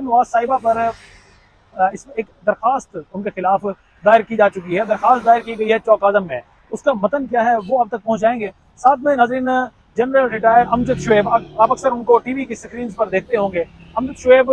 मरियम नवाज साहिबा पर इसमें एक दरखास्त उनके खिलाफ दायर की जा चुकी है। दरखास्त दायर की गई है चौकाज़म में। उसका मतन क्या है वो आप तक पहुंचाएंगे। साथ में नाज़रीन, जनरल रिटायर अमजद शुएब, आप अक्सर उनको टीवी की स्क्रीन पर देखते होंगे। अमजद शुएब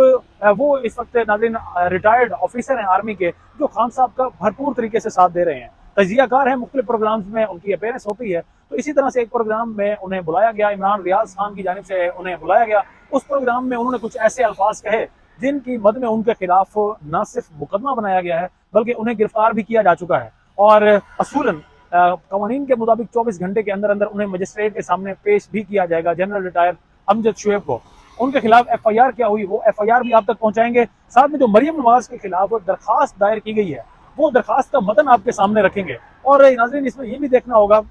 वो इस वक्त नाज़रीन रिटायर्ड ऑफिसर हैं आर्मी के, जो खान साहब का भरपूर तरीके से साथ दे रहे हैं, तजियाकार हैं, मुख्तलिफ प्रोग्राम्स में उनकी अपेयरेंस होती है। तो इसी तरह से एक प्रोग्राम में उन्हें बुलाया गया, इमरान रियाज खान की जानिब से उन्हें बुलाया गया। उस प्रोग्राम में उन्होंने कुछ ऐसे अल्फाज कहे जिनकी मद में उनके खिलाफ न सिर्फ मुकदमा बनाया गया है बल्कि उन्हें गिरफ्तार भी किया जा चुका है। और असूलन कवानीन के मुताबिक 24 घंटे के अंदर अंदर उन्हें मजिस्ट्रेट के सामने पेश भी किया जाएगा। जनरल रिटायर अमजद शुएब को उनके खिलाफ FIR क्या हुई वो FIR भी आप तक पहुंचाएंगे। साथ में जो मरियम नवाज के खिलाफ दरखास्त दायर की गई है वो दरखास्त का मतन आपके सामने रखेंगे। और नाज़रीन, इसमें ये भी देखना होगा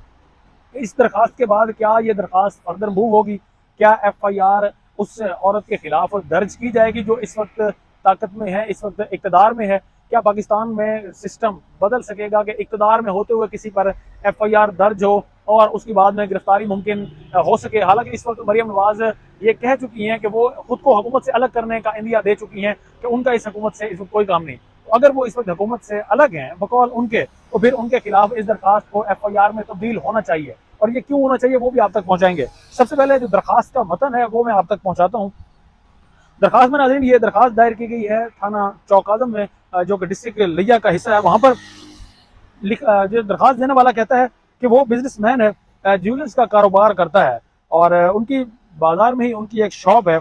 इस दरखास्त के बाद क्या ये दरखास्त फर्दर मूव होगी, क्या FIR उस औरत के खिलाफ दर्ज की जाएगी जो इस वक्त ताकत में है, इस वक्त इक़्तिदार में है। क्या पाकिस्तान में सिस्टम बदल सकेगा कि इक़्तिदार में होते हुए किसी पर FIR दर्ज हो और उसके बाद में गिरफ्तारी मुमकिन हो सके। हालांकि इस वक्त मरियम नवाज ये कह चुकी हैं कि वो खुद को हुकूमत से अलग करने का इंदिया दे चुकी हैं कि उनका इस हुकूमत से इस वक्त कोई काम नहीं। तो अगर वो इस वक्त हुकूमत से अलग हैं बकौल उनके, तो फिर उनके खिलाफ इस दरखास्त को FIR में तब्दील होना चाहिए। और ये क्यों होना चाहिए वो भी आप तक पहुंचाएंगे। सबसे पहले जो दरखास्त का मतन है वो मैं आप तक पहुंचाता हूँ। दरखास्त में नाज़रीन ये दरखास्त दायर की गई है थाना चौकाज़म में, जो कि डिस्ट्रिक्ट लिया का हिस्सा है। वहाँ पर जो दरखास्त देने वाला कहता है कि वो बिजनेसमैन है, ज्वेलर्स का कारोबार करता है और उनकी बाजार में ही उनकी एक शॉप है।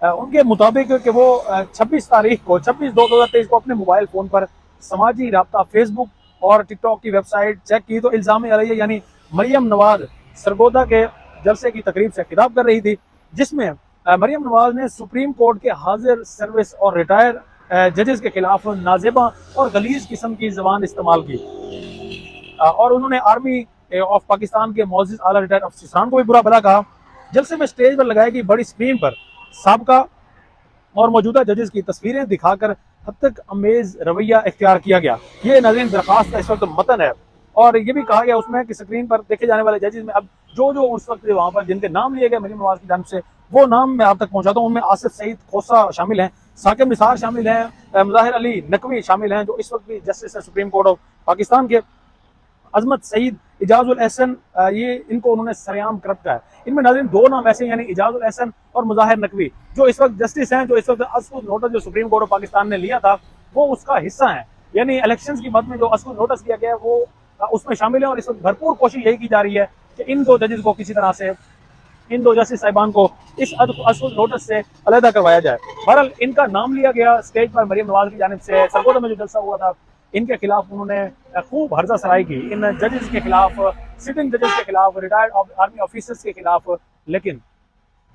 उनके मुताबिक कि वो 26 तारीख को 26/2/2023 को अपने मोबाइल फ़ोन पर समाजी राब्ता फेसबुक और टिकटॉक की वेबसाइट चेक की तो इल्ज़ाम अलैया यानी मरियम नवाज सरगोदा के जलसे की तकरीब से खिताब कर रही थी, जिसमें मरियम नवाज ने सुप्रीम कोर्ट के हाजिर सर्विस और रिटायर जजेस के खिलाफ नाजेबा और गलीज किस्म की ज़बान इस्तेमाल की। और उन्होंने आर्मी ऑफ पाकिस्तान के मौजूद आला रिटायर अफसरान को भी बुरा भला कहा। जलसे में स्टेज पर लगाई गई बड़ी स्क्रीन पर साबका और मौजूदा जजेस की तस्वीरें दिखाकर हद तक अमेज रवैया इख्तियार किया गया। ये नाज़रीन दरखास्त का इस वक्त मतन है। और ये भी कहा गया उसमें कि स्क्रीन पर देखे जाने वाले जजेस में अब जो जो उस वक्त वहाँ पर जिनके नाम लिए गए मरियम नवाज की जानिब से, वो नाम मैं आप तक पहुँचाता हूँ। उनमें आसिफ सईद खोसा शामिल हैं, साकिब निसार शामिल हैं, मुज़ाहिर अली नकवी शामिल हैं जो इस वक्त भी जस्टिस है सुप्रीम कोर्ट ऑफ पाकिस्तान के, अजमत सईद, इजाजुल एहसन, ये इनको उन्होंने सरेआम करप्ट का है। इनमें नाज़रीन दो नाम ऐसे यानी इजाजुल एहसन और मुज़ाहिर नकवी जो इस वक्त जस्टिस हैं, जो इस वक्त अस्कुद नोटिस जो सुप्रीम कोर्ट ऑफ पाकिस्तान ने लिया था वो उसका हिस्सा है। यानी इलेक्शंस की मद में जो अस्कुद नोटिस दिया गया है वो उसमें शामिल है। और इस वक्त भरपूर कोशिश यही की जा रही है कि इन दो जजेस को किसी तरह से, इन दो जस्टिस साहिबान को इस अस्कुद नोटिस से अलहदा करवाया जाए। बहरहाल इनका नाम लिया गया स्टेज पर मरियम नवाज की जानिब से। सरगोदा में जो जलसा हुआ था इनके खिलाफ उन्होंने खूब हर्जा सराई की इन जजेस के खिलाफ, सिटिंग जजेस के खिलाफ, रिटायर्ड आर्मी ऑफिसर्स के खिलाफ, लेकिन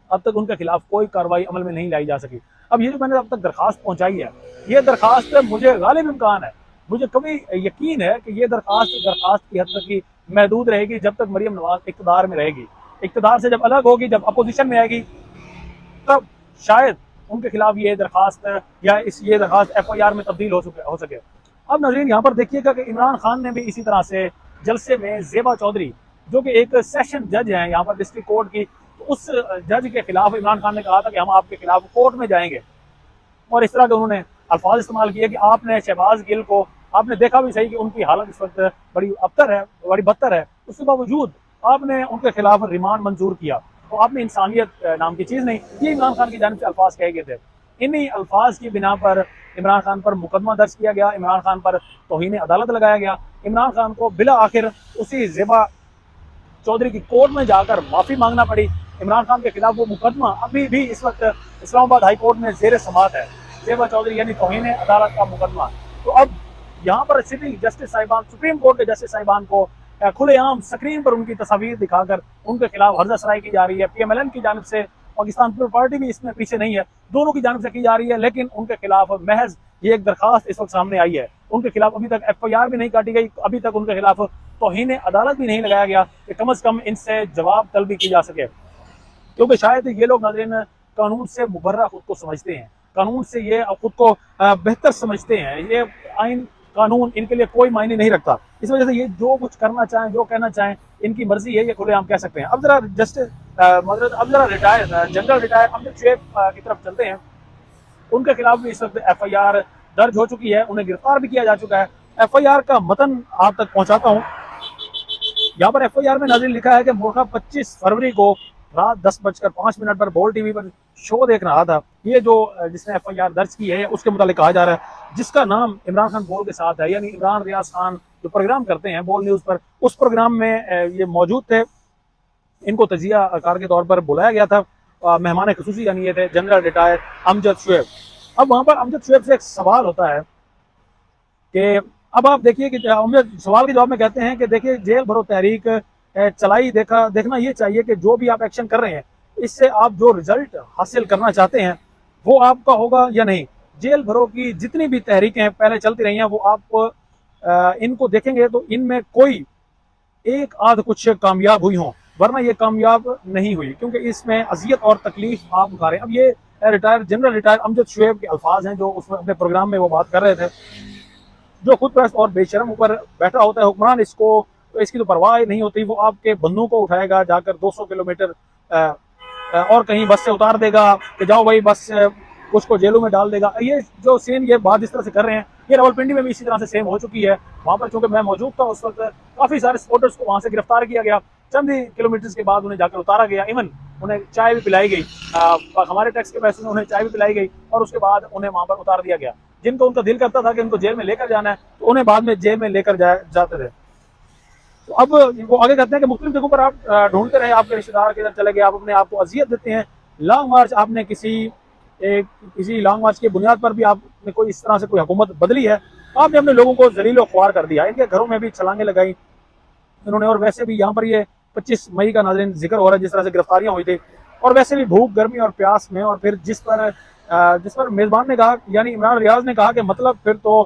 अब तक उनके खिलाफ कोई कार्रवाई अमल में नहीं लाई जा सकी। अब ये जो मैंने अब तक दरखास्त पहुंचाई है, ये दरखास्त मुझे गालिब इम्कान है, मुझे कभी यकीन है कि ये दरखास्त की हद तक ही महदूद रहेगी जब तक मरियम नवाज इक़्तिदार में रहेगी। इक़्तिदार से जब अलग होगी, जब अपोजिशन में आएगी, तब शायद उनके खिलाफ ये दरखास्त या ये दरखास्त FIR में तब्दील हो सके। अब नाज़रीन यहाँ पर देखिएगा कि इमरान खान ने भी इसी तरह से जलसे में ज़ेबा चौधरी जो कि एक सेशन जज हैं यहाँ पर डिस्ट्रिक्ट कोर्ट की, तो उस जज के खिलाफ इमरान खान ने कहा था कि हम आपके खिलाफ कोर्ट में जाएंगे। और इस तरह के उन्होंने अल्फाज इस्तेमाल किए कि आपने शहबाज गिल को, आपने देखा भी सही कि उनकी हालत इस वक्त बड़ी बदतर है, उसके बावजूद आपने उनके खिलाफ रिमांड मंजूर किया। तो आपने इंसानियत नाम की चीज़ नहीं, ये इमरान खान की जानिब से अल्फाज कहे गए थे। इन्हीं अल्फाज की बिना पर इमरान खान पर मुकदमा दर्ज किया गया, इमरान खान पर तौहीन अदालत लगाया गया। इमरान खान को बिला आखिर उसी ज़ेबा चौधरी की कोर्ट में जाकर माफ़ी मांगना पड़ी। इमरान खान के खिलाफ वो मुकदमा अभी भी इस वक्त इस्लामाबाद हाई कोर्ट में ज़ेर समाअत है, ज़ेबा चौधरी यानी तौहीन अदालत का मुकदमा। तो अब यहाँ पर सिटिंग जस्टिस साहिबान, सुप्रीम कोर्ट के जस्टिस साहिबान को खुलेआम स्क्रीन पर उनकी तस्वीर दिखाकर उनके खिलाफ हर्जा सराई की जा रही है। PMLN की जानिब से, पाकिस्तान पीपल पार्टी भी इसमें पीछे नहीं है, दोनों की जानिब से की जा रही है। लेकिन उनके खिलाफ महज ये एक दरखास्त इस वक्त सामने आई है, उनके खिलाफ अभी तक FIR भी नहीं काटी गई, अभी तक उनके खिलाफ तौहीन अदालत भी नहीं लगाया गया कि कम अज़ कम इनसे जवाब तलबी की जा सके। क्योंकि शायद ये लोग नाज़रीन कानून से मुबर्रा खुद को समझते हैं, कानून से ये खुद को बेहतर समझते हैं, ये आइन कानून इनके लिए कोई मायने नहीं रखता। इस वजह से ये जो कुछ करना चाहें, जो कहना चाहें, इनकी मर्जी है, ये खुलेआम कह सकते हैं। अब जरा जनरल रिटायर अमजद शुएब की तरफ चलते हैं। उनके खिलाफ भी इस वक्त FIR दर्ज हो चुकी है, उन्हें गिरफ्तार भी किया जा चुका है। FIR का मतन आप तक पहुंचाता हूं। यहाँ पर FIR में नाज़रीन लिखा है कि मोखा 25 फरवरी को रात 10:05 पर बोल टीवी पर शो देख रहा था। ये जो जिसने FIR दर्ज की है उसके मुतालिक कहा जा रहा है, जिसका नाम इमरान खान बोल के साथ है, यानी इमरान रियाज खान जो प्रोग्राम करते हैं बोल न्यूज़ पर, उस प्रोग्राम में ये मौजूद थे। इनको तजिया कार के तौर पर बुलाया गया था। मेहमान खुसूसी यानी ये थे जनरल रिटायर अमजद शुएब। अब वहाँ पर अमजद शुएब से एक सवाल होता है कि अब आप देखिए कि अमजद सवाल के जवाब में कहते हैं कि देखिए जेल भरो तहरीक चलाई देखना ये चाहिए कि जो भी आप एक्शन कर रहे हैं इससे आप जो रिजल्ट हासिल करना चाहते हैं वो आपका होगा या नहीं। जेल भरो की जितनी भी तहरीकें पहले चलती रही हैं वो आप इनको देखेंगे तो इनमें कोई एक आध कुछ कामयाब हुई हों, वरना ये कामयाब नहीं हुई, क्योंकि इसमें अजियत और तकलीफ आप उठा रहे हैं। अब ये जनरल रिटायर अमजद शुएब के अल्फाज हैं जो उसमें अपने प्रोग्राम में वो बात कर रहे थे। जो खुद परस्त और बेशरम ऊपर बैठा होता है हुक्मरान, इसको तो इसकी तो परवाह नहीं होती, वो आपके बंदूक को उठाएगा, जाकर 200 किलोमीटर और कहीं बस से उतार देगा कि जाओ भाई, बस उसको जेलों में डाल देगा। ये जो सीन ये बात इस तरह से कर रहे हैं, ये रावलपिंडी में भी इसी तरह से सेम हो चुकी है। वहाँ पर चूंकि मैं मौजूद था उस वक्त, काफ़ी सारे सपोर्टर्स को वहाँ से गिरफ्तार किया गया, चंद ही किलोमीटर के बाद उन्हें जाकर उतारा गया। इवन उन्हें चाय भी पिलाई गई, हमारे टैक्स के पैसे में उन्हें चाय भी पिलाई गई और उसके बाद उन्हें वहाँ पर उतार दिया गया। जिनको उनका दिल करता था कि उनको जेल में लेकर जाना है तो उन्हें बाद में जेल में लेकर जाते थे। तो अब वो आगे कहते हैं कि मुख्तलिफ जगहों पर आप ढूंढते रहे, आपके रिश्तेदार किधर चले गए, आप अपने आप को अजियत देते हैं। लॉन्ग मार्च आपने किसी लॉन्ग मार्च की बुनियाद पर भी आपने कोई इस तरह से कोई हुकूमत बदली है, आपने अपने लोगों को जलील ख्वार कर दिया। इनके घरों में भी छलांगे लगाई इन्होंने। और वैसे भी यहाँ पर ये 25 मई का नाज़रीन जिक्र हो रहा है जिस तरह से गिरफ्तारियां हुई थी, और वैसे भी भूख गर्मी और प्यास में, और फिर जिस पर मेजबान ने कहा यानी इमरान रियाज ने कहा कि मतलब फिर तो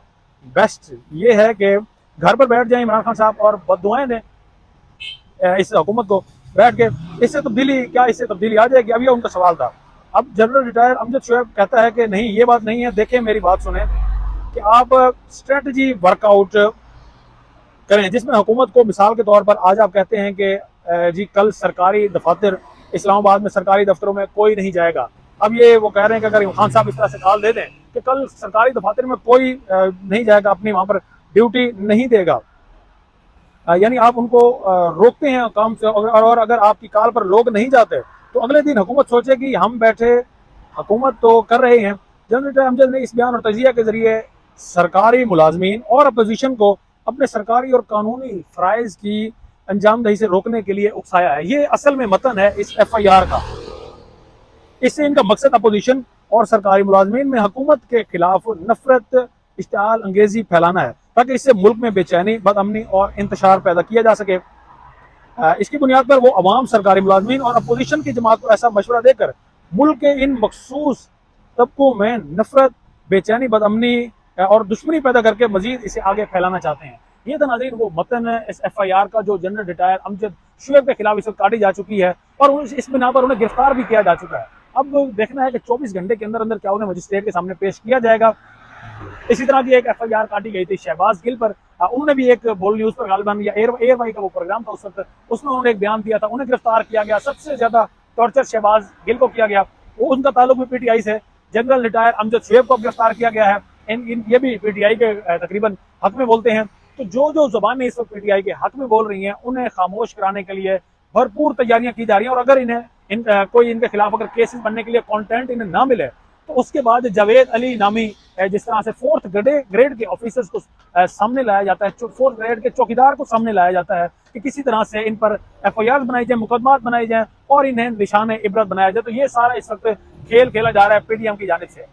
बेस्ट ये है कि घर पर बैठ जाए इमरान खान साहब और बद्दुआएं दें इस हुकूमत को बैठ के, इससे तब्दीली आ जाएगी। अब ये उनका सवाल था। अब जनरल रिटायर अमजद शुएब कहता है कि नहीं, ये बात नहीं है। देखें, मेरी बात सुने कि आप स्ट्रेटजी वर्कआउट करें जिसमें हुकूमत को, मिसाल के तौर पर आज आप कहते हैं कि जी कल सरकारी दफातर इस्लामाबाद में सरकारी दफ्तरों में कोई नहीं जाएगा। अब ये वो कह रहे हैं कि अगर खान साहब इस तरह से कॉल दे दें कि कल सरकारी दफातर में कोई नहीं जाएगा, अपनी वहाँ पर ड्यूटी नहीं देगा, यानी आप उनको रोकते हैं काम से, और अगर आपकी कॉल पर लोग नहीं जाते तो अगले दिन हुकूमत सोचेगी हम बैठे हुकूमत तो कर रहे हैं। जनरल अमजद ने इस बयान और तजिया के जरिए सरकारी मुलाजमीन और अपोजिशन को अपने सरकारी और कानूनी फ़राइज़ की अंजामदही से रोकने के लिए उकसाया है। ये असल में मतन है इस FIR का। इससे इनका मकसद अपोजिशन और सरकारी मुलाजमीन में हुकूमत के खिलाफ नफरत, इश्तिआल अंगेजी फैलाना है ताकि इससे मुल्क में बेचैनी, बदअमनी और इंतशार पैदा किया जा सके। इसकी बुनियाद पर वो अवाम, सरकारी मुलाजमीन और अपोजिशन की जमात को ऐसा मशवरा देकर मुल्क के इन मखसूस तबकों में नफरत, बेचैनी, बदअमनी और दुश्मनी पैदा करके मजीद इसे आगे फैलाना चाहते हैं। ये था नाज़रीन वो मतन इस FIR का जो जनरल रिटायर अमजद शुएब के खिलाफ इस वक्त काटी जा चुकी है और इस बिना पर उन्हें गिरफ्तार भी किया जा चुका है। अब देखना है कि 24 घंटे के अंदर अंदर क्या उन्हें मजिस्ट्रेट के सामने पेश किया जाएगा। इसी तरह की एक FIR काटी गई थी शहबाज गिल पर। उन्होंने भी एक बोल न्यूज़ पर गालिबन या एयर वाई का वो प्रोग्राम था उस वक्त, उसमें उन्होंने एक बयान दिया था, उन्हें गिरफ्तार किया गया। सबसे ज्यादा टॉर्चर शहबाज गिल को किया गया, वो उनका ताल्लुक भी PTI से। जनरल रिटायर अमजद शुएब को गिरफ्तार किया गया है। ये भी PTI के तकरीबन हक में बोलते हैं। तो जो ज़बानें इस वक्त PTI के हक में बोल रही हैं उन्हें खामोश कराने के लिए भरपूर तैयारियां की जा रही हैं। और अगर कोई इनके खिलाफ अगर केसेस बनने के लिए कंटेंट इन्हें ना मिले तो उसके बाद जावेद अली नामी जिस तरह से 4th ग्रेड के ऑफिसर्स को सामने लाया जाता है, 4th ग्रेड के चौकीदार को सामने लाया जाता है कि किसी तरह से इन पर FIR बनाई जाए, मुकदमात बनाए जाए और इन्हें निशान इबरत बनाया जाए। तो ये सारा इस वक्त खेल खेला जा रहा है PTM की जानिब से।